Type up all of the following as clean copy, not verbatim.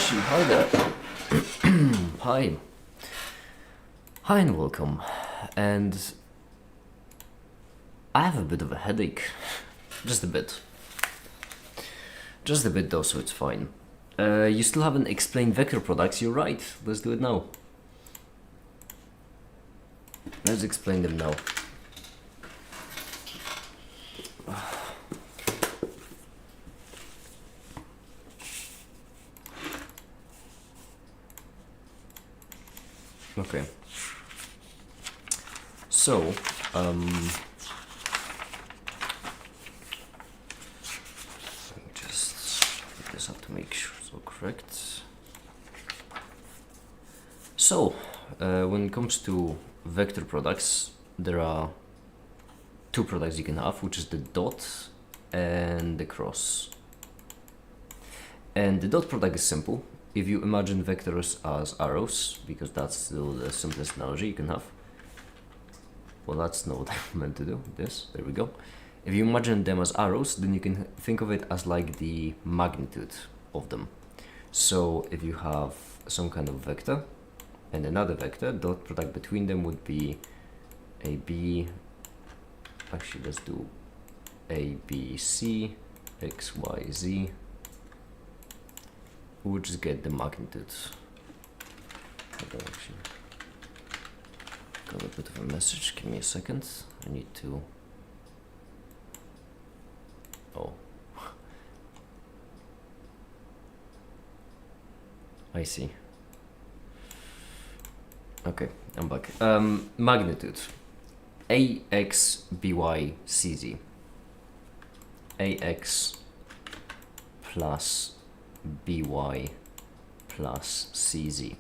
Actually, hi there. Hi. Hi and welcome. And I have a bit of a headache. Just a bit. Just a bit though, so it's fine. You still haven't explained vector products, you're right. Let's do it now. Let's explain them now. Okay. So, let me just put this up to make sure it's all correct. So, when it comes to vector products, there are two products you can have, which is the dot and the cross. And the dot product is simple. If you imagine vectors as arrows, because that's still the simplest analogy you can have. Well, that's not what I meant to do. This, there we go. If you imagine them as arrows, then you can think of it as like the magnitude of them. So if you have some kind of vector and another vector, dot product between them would be AB. Actually, let's do ABC, XYZ. We'll just get the magnitude. Actually, got a bit of a message. Give me a second. I need to. Oh. I see. Okay, I'm back. Magnitude. AXBYCZ. AX plus by plus cz.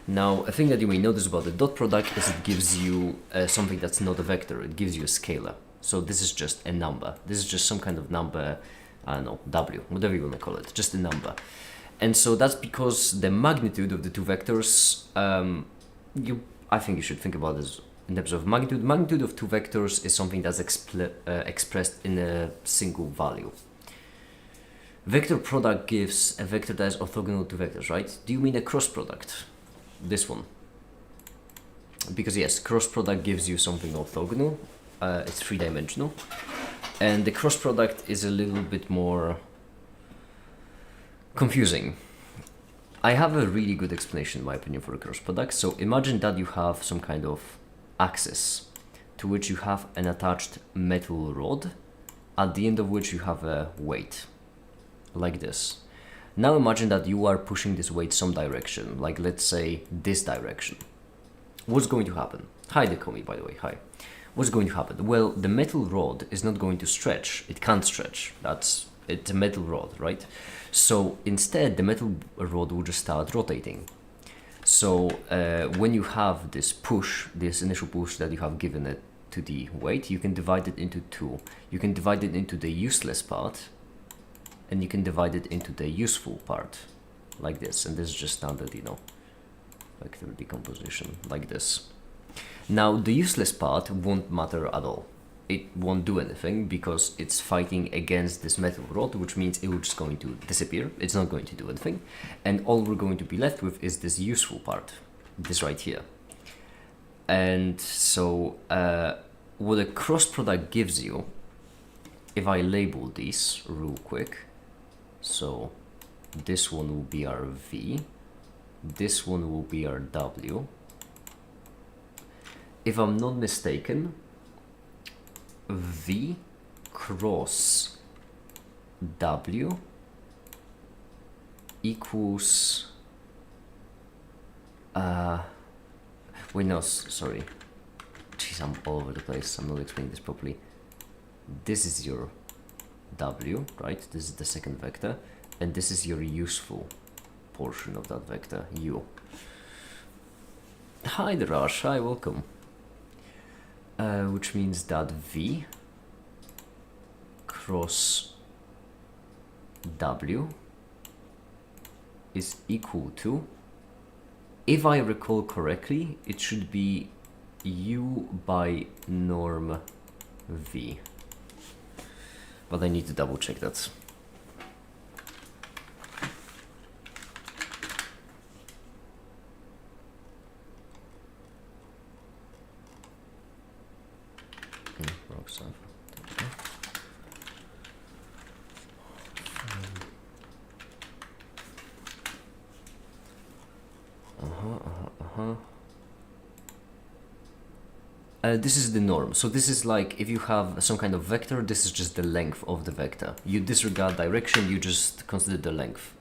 Now, a thing that you may notice about the dot product is it gives you something that's not a vector, it gives you a scalar. So this is just a number. This is just some kind of number, I don't know, W, whatever you want to call it, just a number. And so that's because the magnitude of the two vectors, I think you should think about this in terms of magnitude. Magnitude of two vectors is something that's expressed in a single value. Vector product gives a vector that is orthogonal to vectors, right? Do you mean a cross product? This one. Because yes, cross product gives you something orthogonal. It's three-dimensional. And the cross product is a little bit more confusing. I have a really good explanation, in my opinion, for a cross product. So imagine that you have some kind of axis to which you have an attached metal rod, at the end of which you have a weight. Like this. Now imagine that you are pushing this weight some direction, like let's say this direction. What's going to happen? Hi, Dekomi, by the way, hi. What's going to happen? Well, the metal rod is not going to stretch. It can't stretch. It's a metal rod, right? So instead, the metal rod will just start rotating. So when you have this push, this initial push that you have given it to the weight, you can divide it into two. You can divide it into the useless part, and you can divide it into the useful part, like this. And this is just standard, vector decomposition, like this. Now, the useless part won't matter at all. It won't do anything because it's fighting against this metal rod, which means it will just going to disappear. It's not going to do anything. And all we're going to be left with is this useful part, this right here. And so what a cross product gives you, if I label these real quick, so this one will be our V, this one will be our W. If I'm not mistaken, V cross W equals, wait, no, sorry. Jeez, I'm all over the place. I'm not explaining this properly. This is your W, right? This is the second vector, and this is your useful portion of that vector, U. Hi there, Ash. Hi, welcome. Which means that V cross W is equal to, if I recall correctly, it should be U by norm V. But I need to double check that. Rock cipher. This is the norm. So this is like if you have some kind of vector, this is just the length of the vector. You disregard direction, you just consider the length.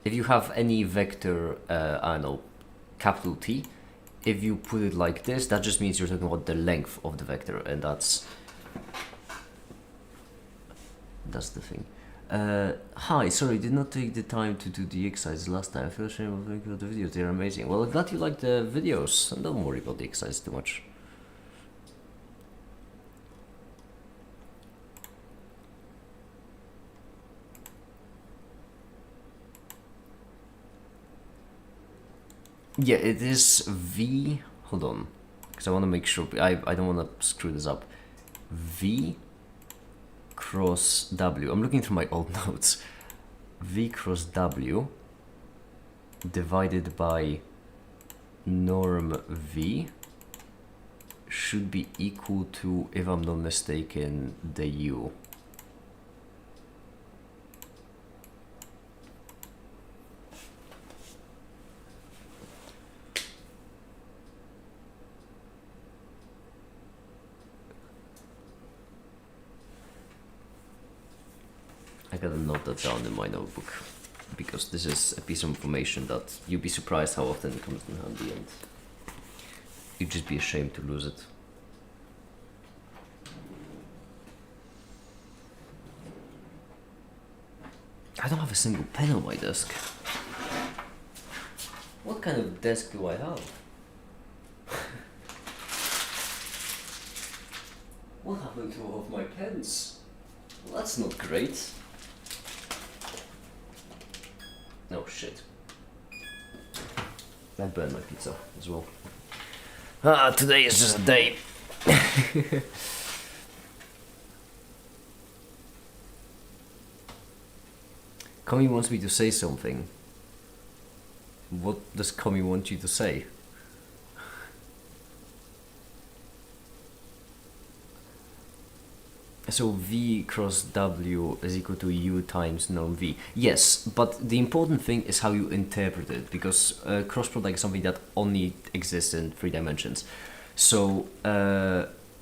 If you have any vector, I don't know, capital T, if you put it like this, that just means you're talking about the length of the vector, and that's the thing. Hi, sorry, did not take the time to do the exercises last time. I feel ashamed of making the videos, they're amazing. Well, I'm glad you like the videos, and don't worry about the exercise too much. Yeah, it is V, hold on, because I want to make sure, I don't want to screw this up. V cross W, I'm looking through my old notes. V cross W divided by norm V should be equal to, if I'm not mistaken, the U. I gotta note that down in my notebook, because this is a piece of information that you'd be surprised how often it comes in handy, and you'd just be ashamed to lose it. I don't have a single pen on my desk. What kind of desk do I have? What happened to all of my pens? Well, that's not great. No shit. I burned my pizza as well. Today is just a day. Kami wants me to say something. What does Kami want you to say? So V cross W is equal to U times norm V. Yes, but the important thing is how you interpret it, because cross product is something that only exists in 3 dimensions. So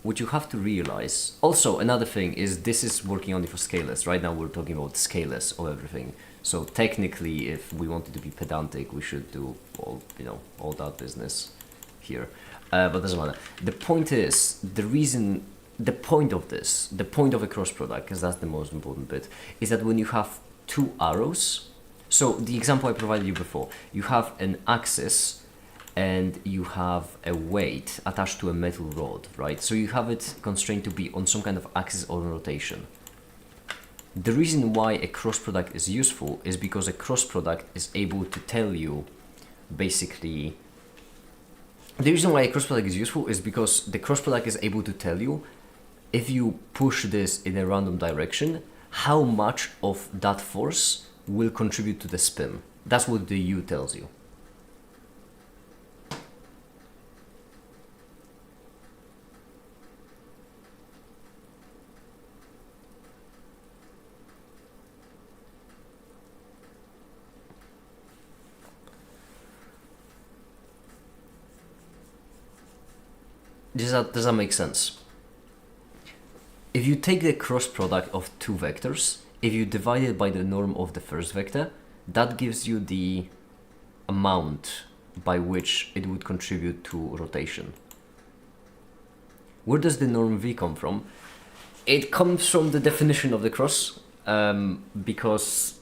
what you have to realize, also another thing is this is working only for scalars. Right now we're talking about scalars of everything. So technically, if we wanted to be pedantic, we should do all, all that business here. But doesn't matter. The point is, the point of this, the point of a cross product, because that's the most important bit, is that when you have 2 arrows, so the example I provided you before, you have an axis and you have a weight attached to a metal rod, right? So you have it constrained to be on some kind of axis or rotation. The reason why a cross product is useful is because a cross product is able to tell you, basically, the reason why a cross product is useful is because the cross product is able to tell you, if you push this in a random direction, how much of that force will contribute to the spin. That's what the U tells you. Does that make sense? If you take the cross product of 2 vectors, if you divide it by the norm of the first vector, that gives you the amount by which it would contribute to rotation. Where does the norm V come from? It comes from the definition of the cross, because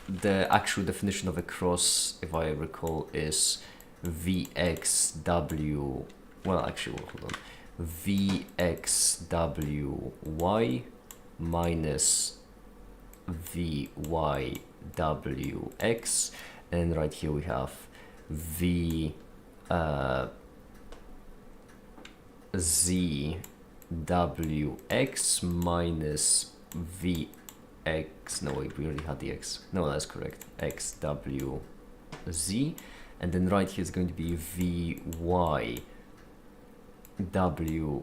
the actual definition of a cross, if I recall, is Vxw. Well, actually, hold on. Vxwy minus Vywx, and right here we have Zwx minus Vx. No, wait, we already had the x. No, that's correct. Xwz, and then right here is going to be Vy W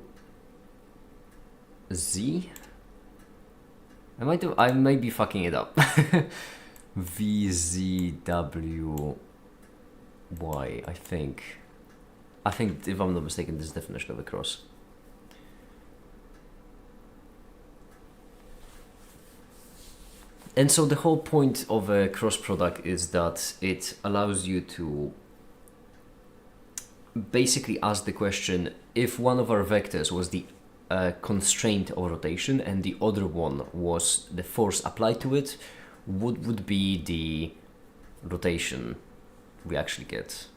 Z. I may be fucking it up. VZWY, I think. I think, if I'm not mistaken, this is the definition of a cross. And so the whole point of a cross product is that it allows you to basically ask the question, if one of our vectors was the constraint of rotation and the other one was the force applied to it, what would be the rotation we actually get?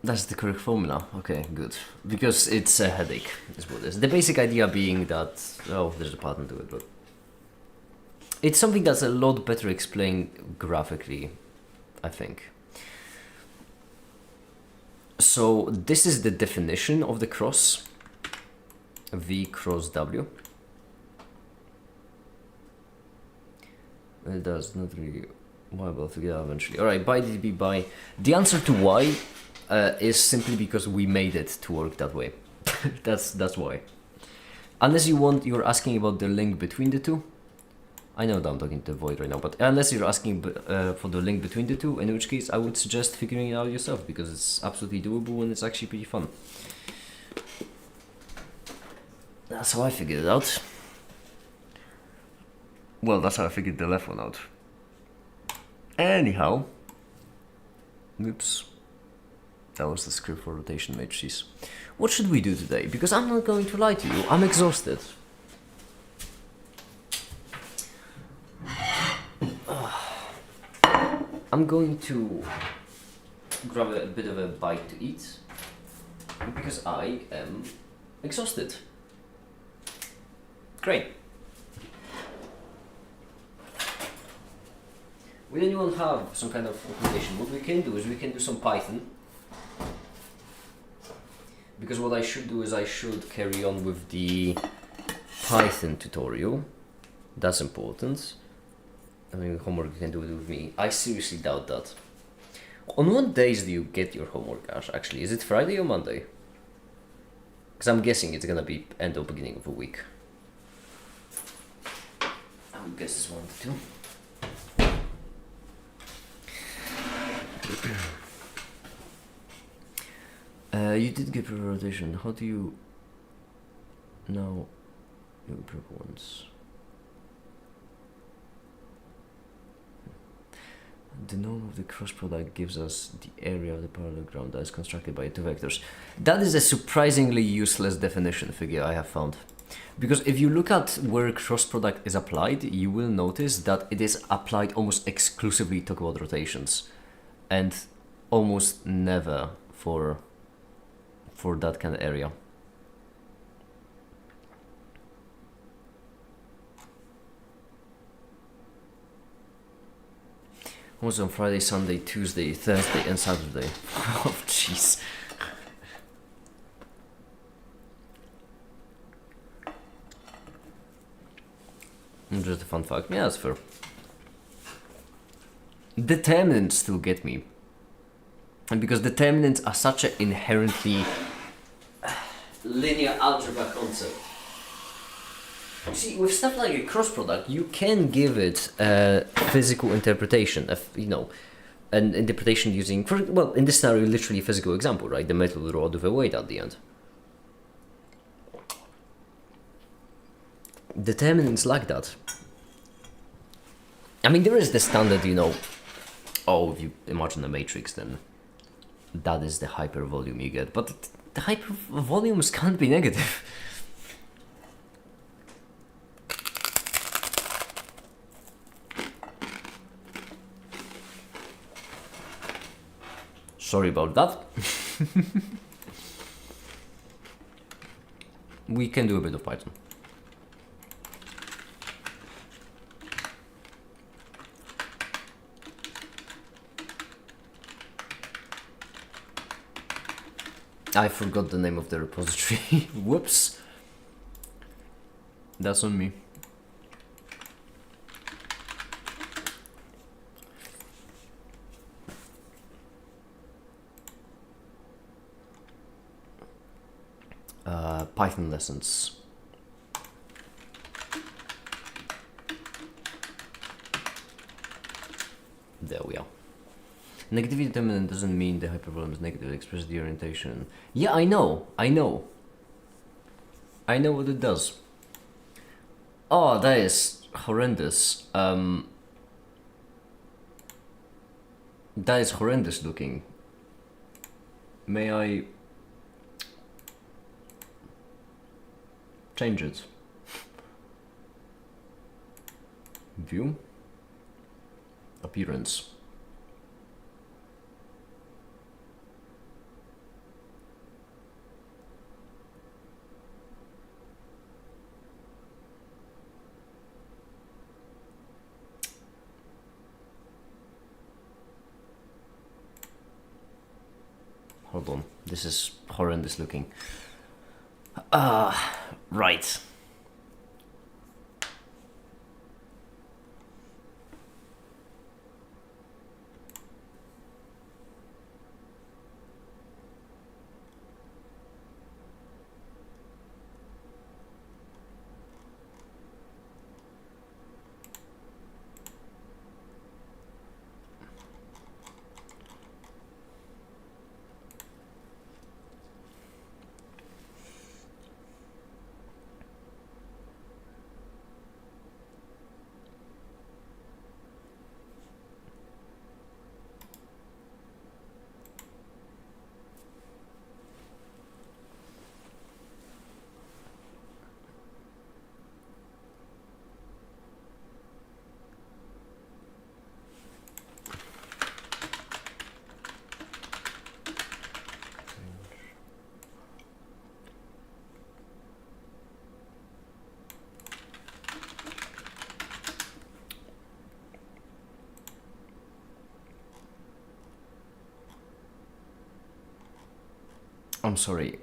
That's the correct formula. Okay, good. Because it's a headache, is what it is. The basic idea being that, oh, there's a pattern to it, but it's something that's a lot better explained graphically, I think. So this is the definition of the cross, V cross W. It does not really viable to get out eventually. Alright, by dB by. The answer to why is simply because we made it to work that way. that's why. Unless you're asking about the link between the two. I know that I'm talking to the void right now, but unless you're asking for the link between the two, in which case I would suggest figuring it out yourself, because it's absolutely doable and it's actually pretty fun. That's how I figured it out. Well, that's how I figured the left one out. Anyhow. Oops. That was the script for rotation matrices. What should we do today? Because I'm not going to lie to you, I'm exhausted. I'm going to grab a bit of a bite to eat because I am exhausted. Great. Will anyone have some kind of recommendation? What we can do is we can do some Python. Because what I should do is I should carry on with the Python tutorial. That's important. I mean, homework you can do it with me. I seriously doubt that. On what days do you get your homework, Ash, actually? Is it Friday or Monday? Because I'm guessing it's gonna be end or beginning of a week. I would guess it's 1 to 2. You did get rotation. How do you now improve once? The norm of the cross product gives us the area of the parallelogram that is constructed by two vectors. That is a surprisingly useless definition figure I have found. Because if you look at where cross product is applied, you will notice that it is applied almost exclusively to quad rotations. And almost never for that kind of area. Was on Friday, Sunday, Tuesday, Thursday, and Saturday. Oh, jeez. Just a fun fact. Yeah, that's fair. Determinants still get me. And because determinants are such an inherently linear algebra concept. You see, with stuff like a cross product, you can give it a physical interpretation, an interpretation using, well, in this scenario, literally a physical example, right? The metal rod with a weight at the end. Determinants like that. I mean, there is the standard, oh, if you imagine a matrix, then that is the hypervolume you get. But the hypervolumes can't be negative. Sorry about that. We can do a bit of Python. I forgot the name of the repository. Whoops. That's on me. Python lessons. There we are. Negativity determinant doesn't mean the hypervolume is negative, it expresses the orientation. Yeah, I know what it does. Oh, that is horrendous. That is horrendous looking. May I change it? View. Appearance. Hold on, this is horrendous looking. Right. I'm sorry.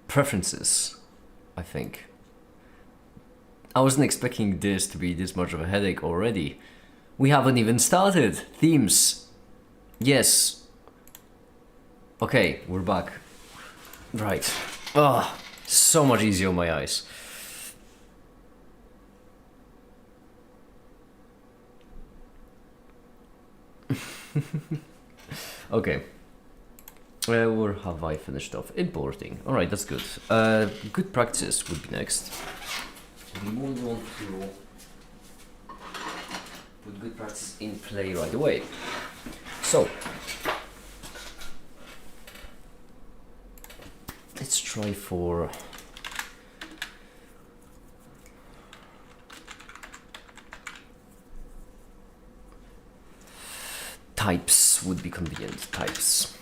Preferences, I think. I wasn't expecting this to be this much of a headache already. We haven't even started. Themes. Yes. Okay, we're back. Right. Oh, so much easier on my eyes. Okay. Where have I finished off? Importing. Alright, that's good. Good practice would be next. We won't want to put good practice in play right away. So, let's try for types would be convenient. Types.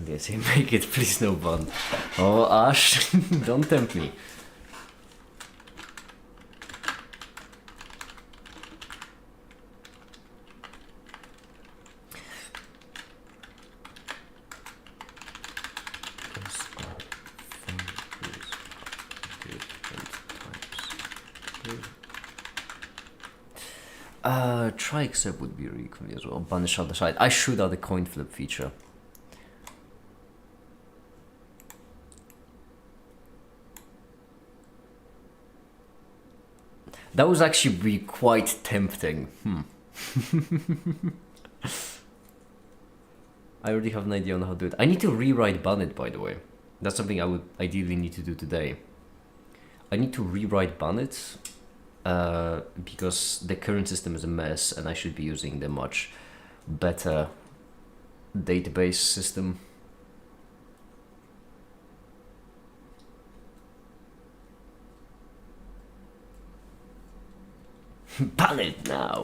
Yes, make it, please no ban. Oh, Ash, don't tempt me. Try accept would be really cool as well. Banish other side. I should add a coin flip feature. That was actually be quite tempting. I already have an idea on how to do it. I need to rewrite Bannet, by the way. That's something I would ideally need to do today. I need to rewrite Bannet because the current system is a mess and I should be using the much better database system. Ban it now!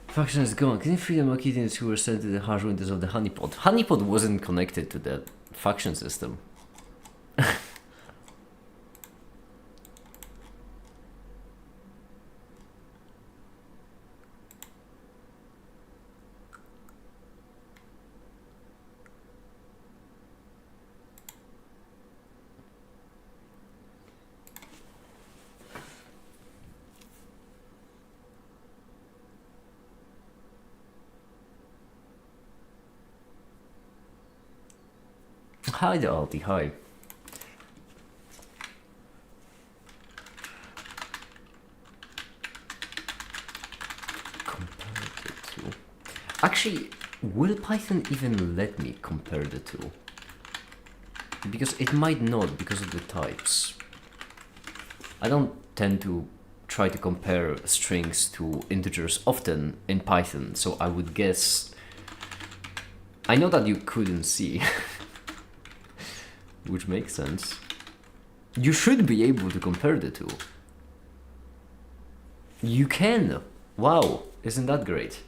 Function is gone. Can you free the Makitians who were sent to the harsh winters of the honeypot? Honeypot wasn't connected to the faction system. Hi there, Alti, hi. Compare the two. Actually, will Python even let me compare the two? Because it might not, because of the types. I don't tend to try to compare strings to integers often in Python, so I would guess... I know that you couldn't see. Which makes sense. You should be able to compare the two. You can! Wow, isn't that great?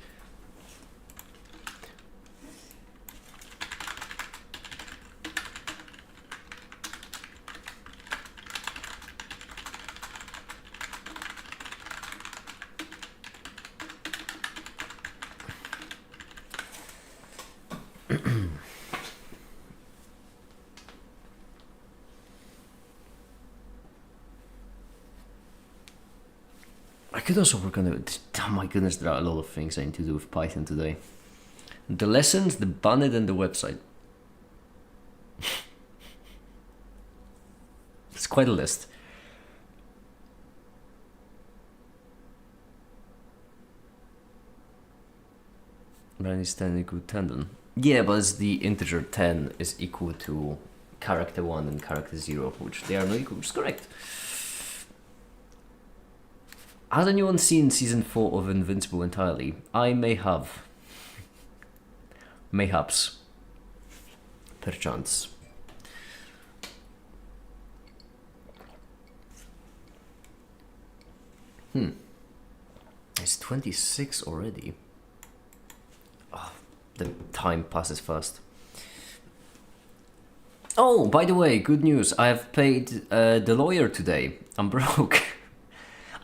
I could also work on it. Oh my goodness, there are a lot of things I need to do with Python today. The lessons, the bonnet, and the website. It's quite a list. Line is 10 equal to 10 then. Yeah, but it's the integer 10 is equal to character 1 and character 0, which they are not equal, which is correct. Has anyone seen season 4 of Invincible entirely? I may have. Mayhaps. Perchance. It's 26 already. Oh, the time passes fast. Oh, by the way, good news. I have paid the lawyer today. I'm broke.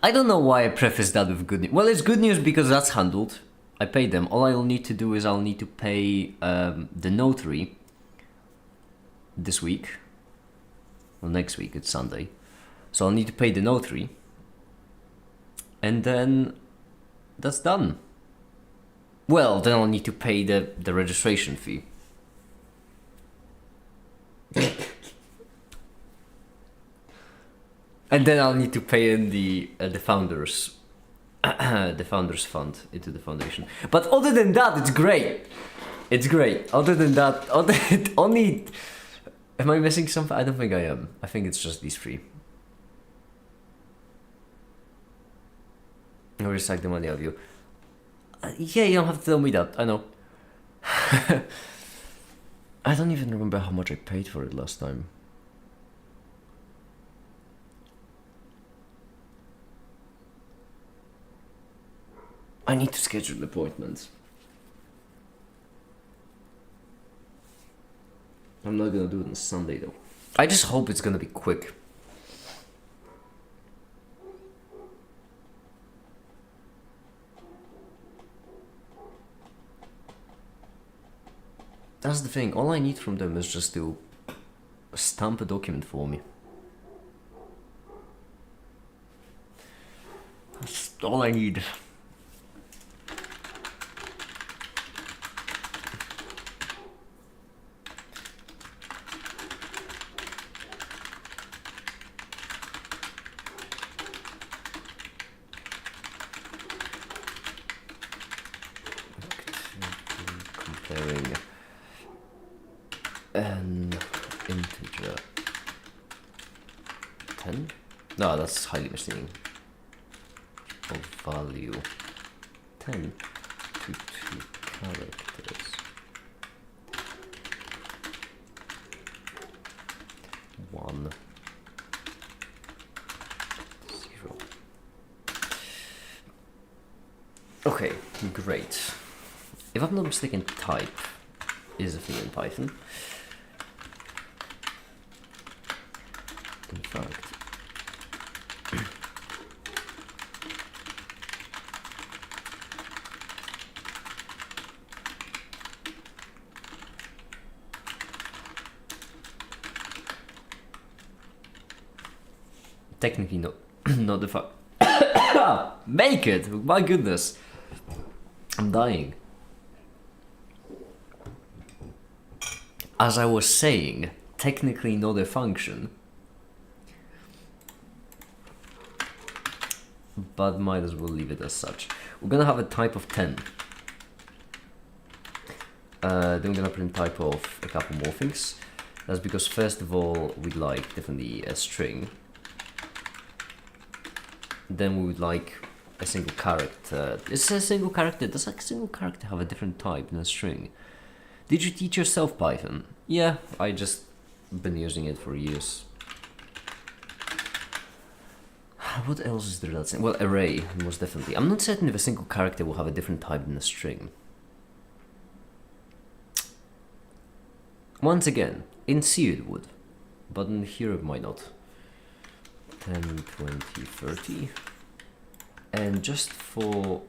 I don't know why I preface that with good news. Well, it's good news because that's handled. I paid them. All I'll need to do is I'll need to pay the notary this week. Well, next week, it's Sunday. So I'll need to pay the notary. And then that's done. Well, then I'll need to pay the registration fee. And then I'll need to pay in the founders, the founders fund into the foundation. But other than that, it's great. It's great. Other than that, only. Am I missing something? I don't think I am. I think it's just these three. I'll recycle the money out of you. Yeah, you don't have to tell me that. I know. I don't even remember how much I paid for it last time. I need to schedule appointments. I'm not gonna do it on Sunday though. I just hope it's gonna be quick. That's the thing, all I need from them is just to stamp a document for me. That's all I need. Comparing an integer integer 10? No, that's highly misleading. Of value 10 to 2 characters. 1, 0. Okay, great. If I'm not mistaken, type is a thing in Python. In fact, technically not the fuck. Make it! My goodness, I'm dying. As I was saying, technically not a function, but might as well leave it as such. We're gonna have a type of 10. Then we're gonna print type of a couple more things. That's because first of all, we'd like definitely a string. Then we would like a single character. Is a single character? Does a single character have a different type than a string? Did you teach yourself Python? Yeah, I just been using it for years. What else is there that's in? Well, array, most definitely. I'm not certain if a single character will have a different type than a string. Once again, in C it would, but in here it might not. 10, 20, 30. And just for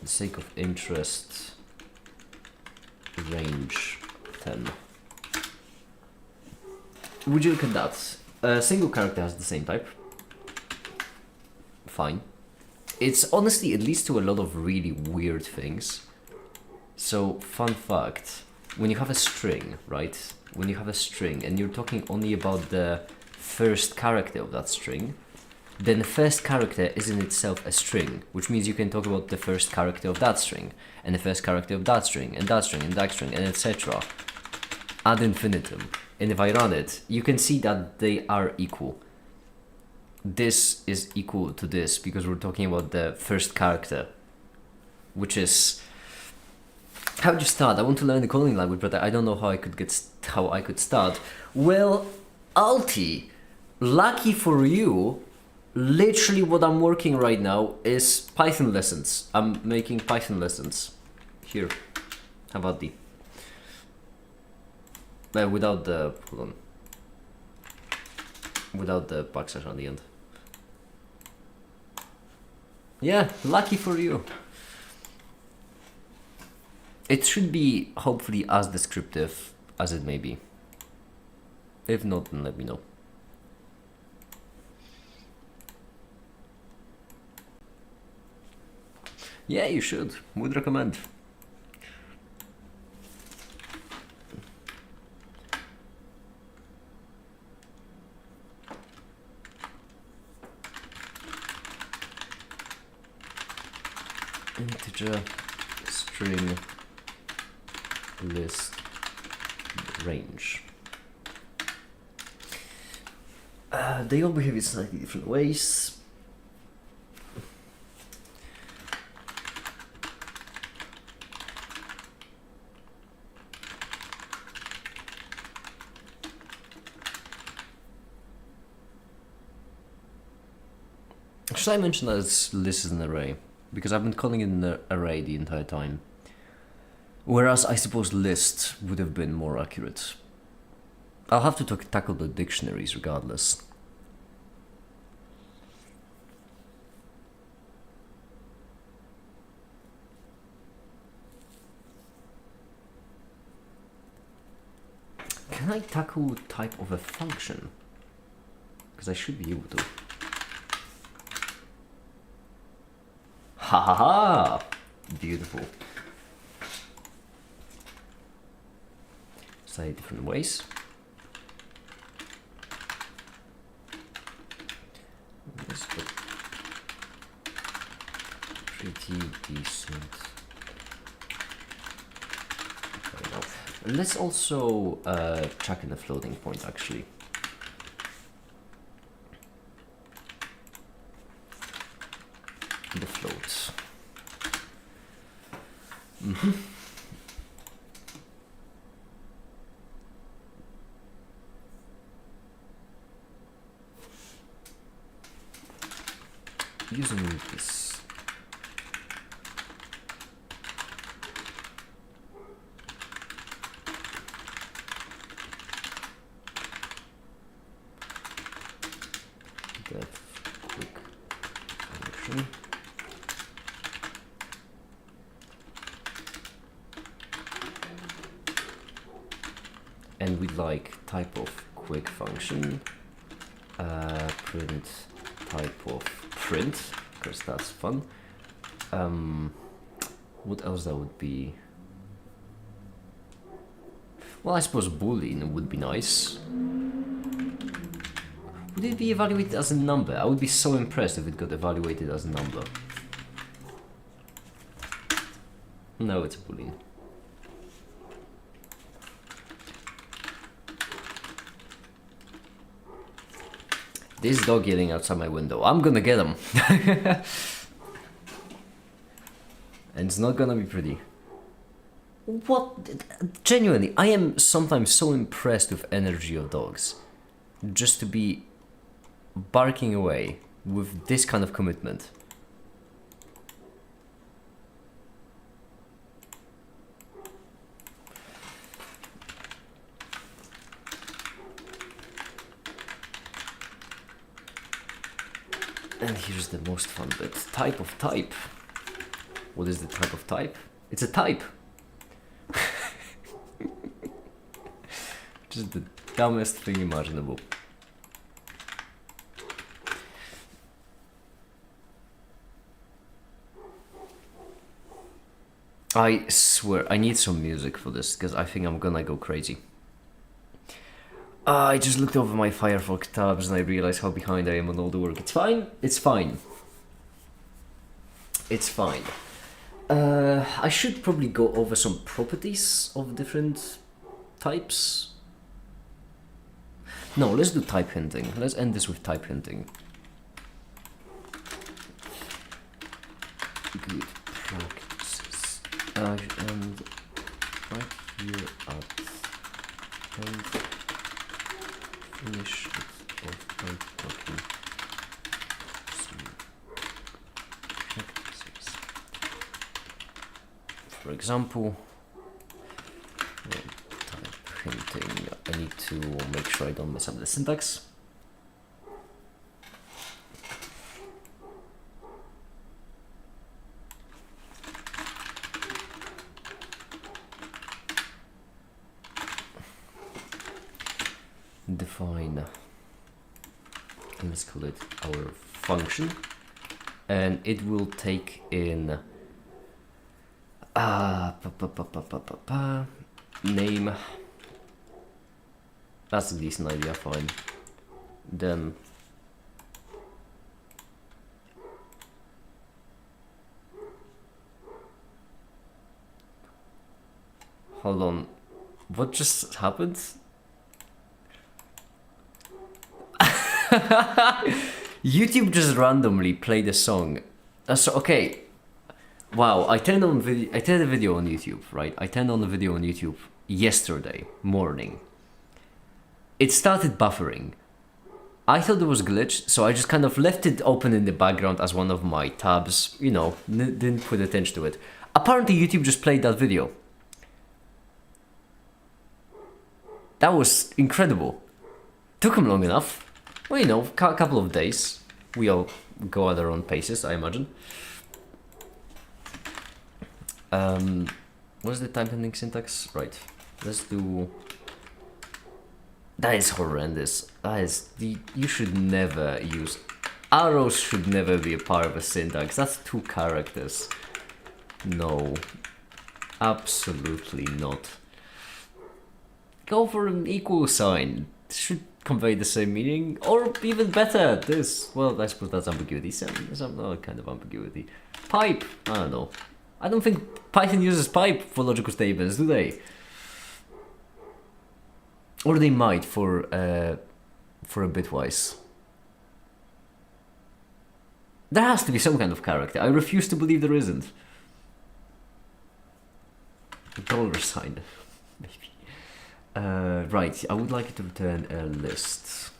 the sake of interest, range 10. Would you look at that? A single character has the same type. Fine. It's honestly, it leads to a lot of really weird things. So, fun fact, when you have a string, right? When you have a string and you're talking only about the first character of that string, then the first character is in itself a string, which means you can talk about the first character of that string, and the first character of that string, and that string, and that string, and etc. Ad infinitum. And if I run it, you can see that they are equal. This is equal to this because we're talking about the first character, which is... How would you start? I want to learn the coding language, but I don't know how I could start. Well, Alti, lucky for you, literally what I'm working right now is Python lessons. I'm making Python lessons. Here, how about the... without the... hold on. Without the backslash on the end. Yeah, lucky for you. It should be hopefully as descriptive as it may be. If not, then let me know. Yeah, you should. Would recommend. Integer string list range. They all behave in slightly different ways. Should I mention that list is an array? Because I've been calling it an array the entire time. Whereas I suppose list would have been more accurate. I'll have to tackle the dictionaries regardless. Can I tackle type of a function? Because I should be able to. Ha ha ha! Beautiful. Slightly different ways. This got pretty decent. Fair enough. Let's also check in the floating point actually. The floats. Using this. That quick function. And we like type of quick function, print type of print, because that's fun. What else that would be? Well, I suppose boolean would be nice. Would it be evaluated as a number? I would be so impressed if it got evaluated as a number. No, it's a boolean. This dog yelling outside my window. I'm gonna get him. And it's not gonna be pretty. What? Genuinely, I am sometimes so impressed with energy of dogs. Just to be barking away with this kind of commitment. And here's the most fun bit. Type of type. What is the type of type? It's a type. Just the dumbest thing imaginable. I swear, I need some music for this, because I think I'm gonna go crazy. I just looked over my Firefox tabs and I realized how behind I am on all the work. It's fine. It's fine. It's fine. I should probably go over some properties of different types. No, let's do type hinting. Let's end this with type hinting. Good practice. And right here at end. Finish it off by talking some practices. For example, type hinting. I need to make sure I don't mess up the syntax. Define, and let's call it our function, and it will take in name. That's a decent idea, fine. Then hold on, what just happened? YouTube just randomly played a song. So okay, wow! I turned a video on YouTube, right? I turned on the video on YouTube yesterday morning. It started buffering. I thought there was a glitch, so I just kind of left it open in the background as one of my tabs. You know, didn't put attention to it. Apparently, YouTube just played that video. That was incredible. Took him long enough. Well, you know, a couple of days. We all go at our own paces, I imagine. What's the type ending syntax? Right. Let's do... That is horrendous. That is... You should never use... Arrows should never be a part of a syntax. That's 2 characters. No. Absolutely not. Go for an equal sign. It should convey the same meaning, or even better, this. Well, I suppose that's ambiguity. Some other kind of ambiguity. Pipe. I don't know. I don't think Python uses pipe for logical statements, do they? Or they might for a bitwise. There has to be some kind of character. I refuse to believe there isn't. Dollar sign, maybe. Right, I would like you to return a list.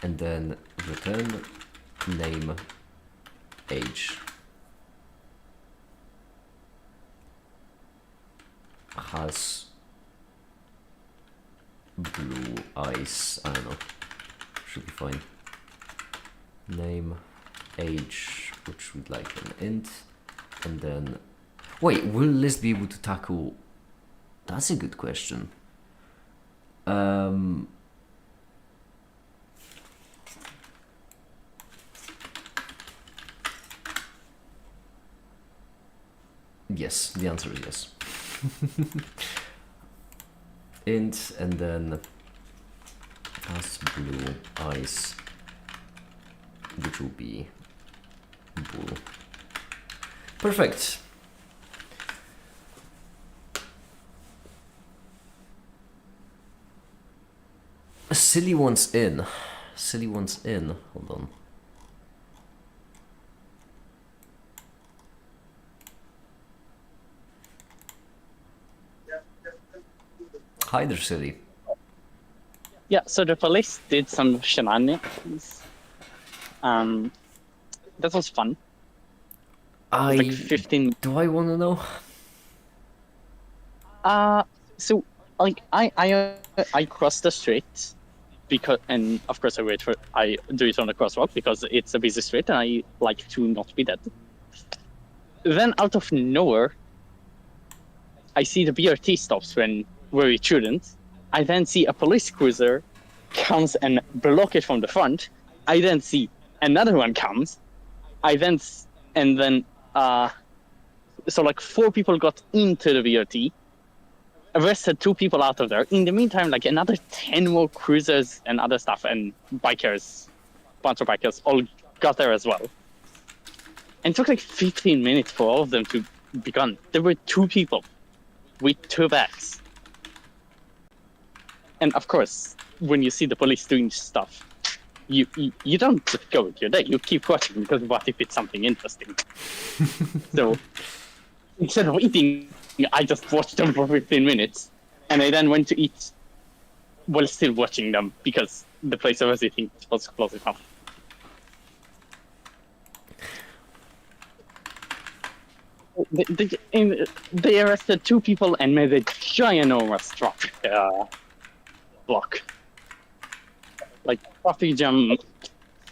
And then return name, age. Has blue eyes. I don't know. Should be fine. Name, age, which we'd like an int, and then wait, will list be able to tackle? That's a good question. Yes, the answer is yes. Int, and then has blue eyes, which will be bull. Perfect. Silly one's in. Silly one's in. Hold on. Hi there, Silly. Yeah, so the police did some shenanigans. That was fun. Like 15. Do I want to know? So like I crossed the street because, and of course I do it on the crosswalk because it's a busy street and I like to not be dead. Then out of nowhere, I see the BRT stops where it shouldn't. I then see a police cruiser comes and block it from the front. I then see another one comes. So like 4 people got into the BRT, arrested 2 people out of there. In the meantime, like another 10 more cruisers and other stuff and bikers, bunch of bikers, all got there as well. And it took like 15 minutes for all of them to be gone. There were 2 people with 2 bags. And of course, when you see the police doing stuff, you don't just go with your day. You keep watching because what if it's something interesting? So instead of eating, I just watched them for 15 minutes, and I then went to eat while still watching them because the place I was eating was close enough. They arrested 2 people and made a ginormous traffic block. Like traffic jam,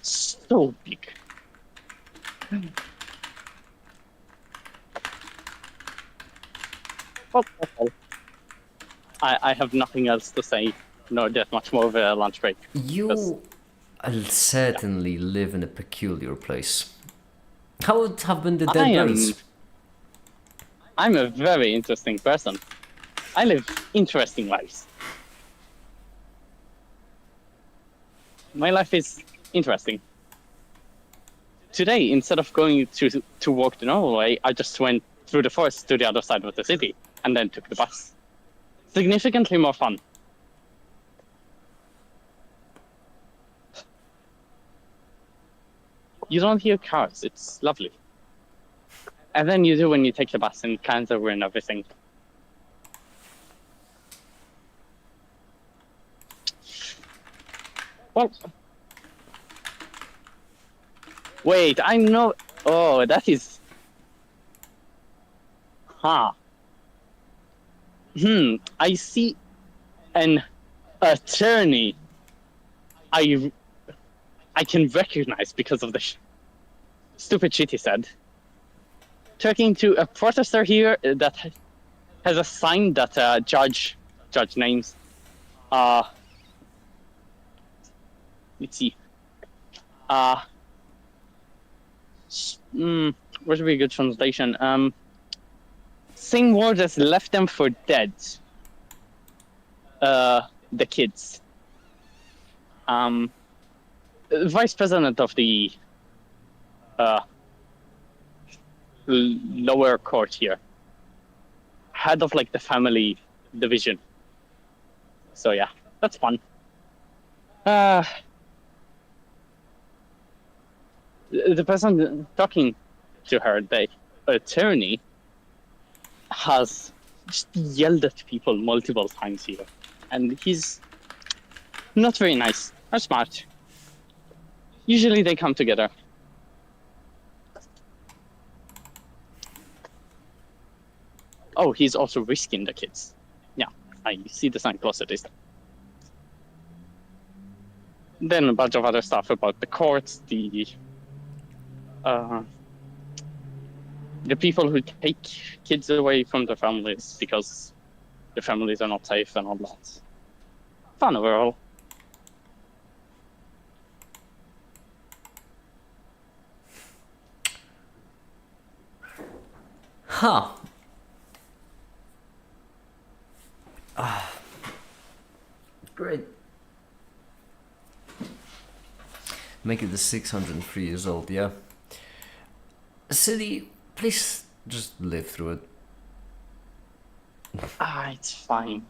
so big. But I have nothing else to say. No, that much more of a lunch break. You certainly live in a peculiar place. How would have been the dead birds? I'm a very interesting person. I live interesting lives. My life is interesting. Today, instead of going to walk the normal way, I just went through the forest to the other side of the city and then took the bus. Significantly more fun. You don't hear cars, it's lovely. And then you do when you take the bus and kind of ruin everything. Well, wait, I know. Oh, that is. Huh. I see an attorney. I can recognize because of the stupid shit he said. Talking to a protester here that has a sign that judge names. Let's see. What would be a good translation? Same word as left them for dead. The kids. Vice president of the lower court here. Head of like the family division. So yeah, that's fun. The person talking to her, the attorney, has just yelled at people multiple times here. And he's not very nice or smart. Usually they come together. Oh, he's also risking the kids. Yeah, I see the sign closer this time. Then a bunch of other stuff about the courts, the people who take kids away from their families because the families are not safe and all that. Fun overall. Huh. Great. Make it the 603 years old, yeah. City, please just live through it. It's fine.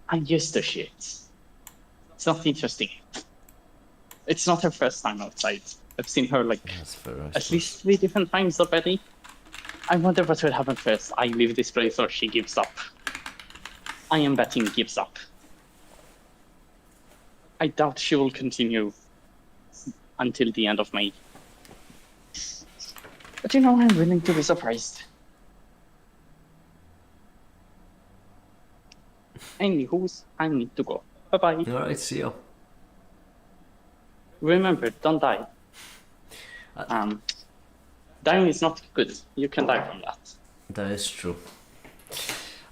I'm used to shit. It's not interesting. It's not her first time outside. I've seen her like That's fair, at least 3 different times already. I wonder what will happen first. I leave this place or she gives up. I am betting gives up. I doubt she will continue until the end of May. But you know, I'm willing to be surprised. Anywho's, I need to go. Bye-bye. Alright, see you. Remember, don't die. Dying is not good. You can die from that. That is true.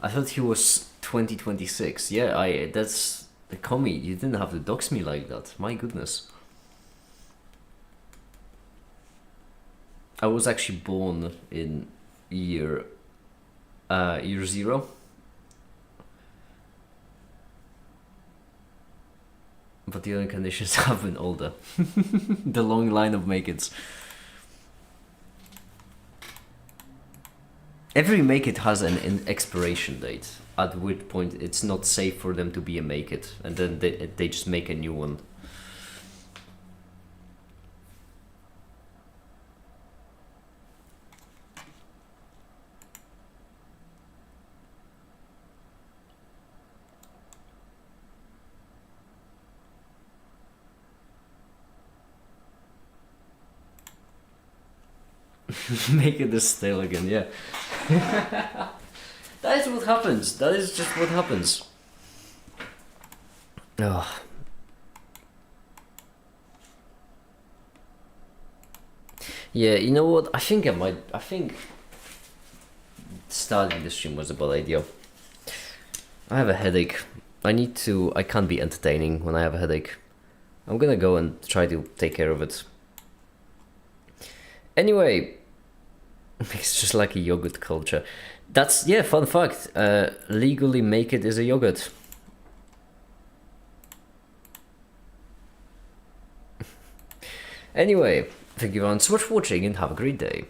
I thought he was 2026. Yeah, that's the commie. You didn't have to dox me like that. My goodness. I was actually born in year 0. But the other conditions have been older. The long line of make-its. Every make-it has an expiration date, at which point it's not safe for them to be a make-it, and then they just make a new one. Make it a stale again, yeah. That is what happens. That is just what happens. Oh. Yeah, you know what? I think starting the stream was a bad idea. I have a headache. I can't be entertaining when I have a headache. I'm gonna go and try to take care of it. Anyway, it's just like a yogurt culture. That's, yeah, fun fact. Legally make it is a yogurt. Anyway, thank you everyone so much for watching and have a great day.